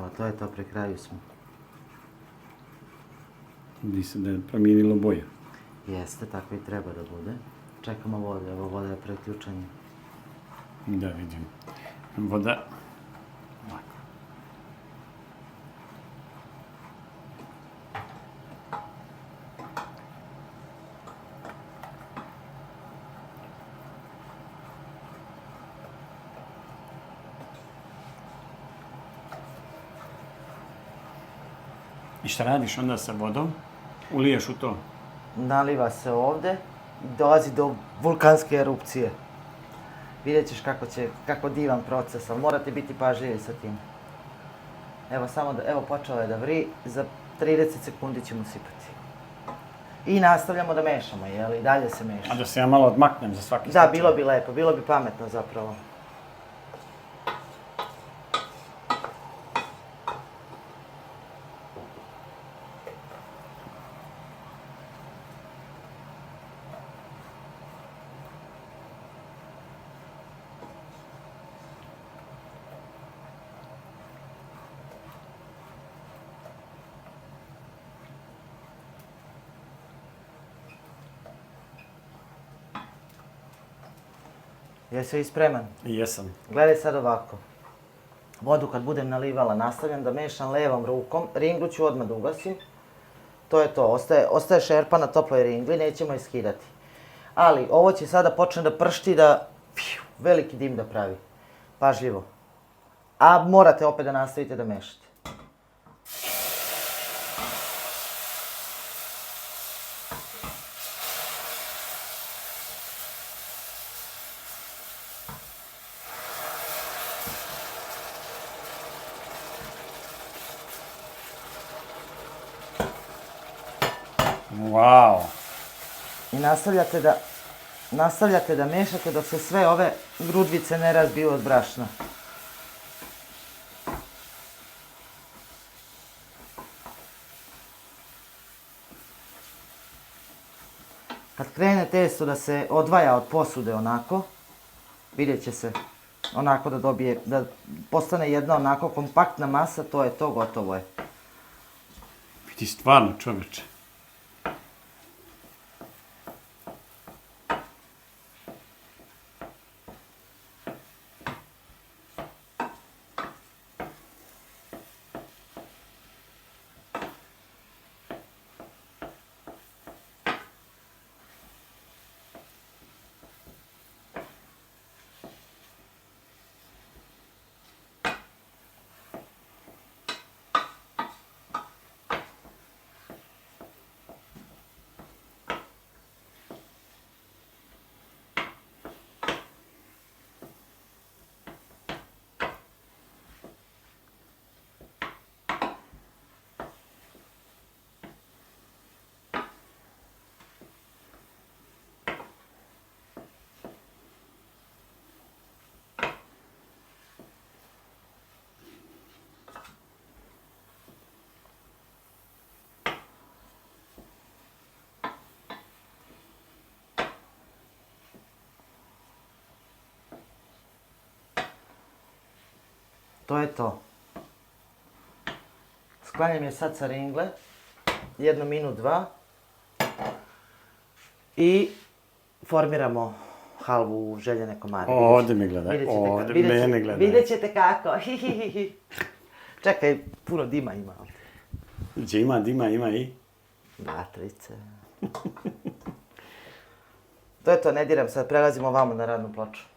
Evo, to je to, pri kraju smo. Vidi se da je promijenilo boje. Jeste, tako i treba da bude. Čekamo vodu, evo voda je preključanje. Da, vidim. Voda. Ovako. I šta radiš onda sa vodom? Uliješ u to? Naliva se ovde i dolazi do vulkanske erupcije. Vidjet ćeš kako divan proces, ali morate biti pažljivi sa tim. Evo, evo počelo je da vri, za 30 sekundi ćemo sipati. I nastavljamo da mešamo, jel? I dalje se meša. A da se ja malo odmaknem za svaki Da, slučaj? bilo bi lepo, bilo bi pametno zapravo. Jesi li spreman? Jesam. Gledaj sad ovako. Vodu kad budem nalivala, nastavljam da mešam levom rukom. Ringlu ću odmah da ugasim. To je to, ostaje šerpa na toploj ringli, nećemo je skidati. Ali ovo će sada počne da pršti, da veliki dim da pravi. Pažljivo. A morate opet da nastavite da mešate. Wow! I nastavljate da mešate dok se sve ove grudvice ne razbiju od brašna. Kad krene testo da se odvaja od posude onako, vidjet će se onako da postane jedna onako kompaktna masa, to je to, gotovo je. Vidi stvarno, čoveče. To je to. Sklanjam je sad sa ringle, 1 minut, 2. I formiramo halvu željene komade. Ovdje mi gledaj, ovdje mene gledaj. Vidjet ćete kako. Čekaj, puno dima ima ovdje. Dima ima i? Vatrice. To je to, ne diram sad, prelazimo vamo na radnu ploču.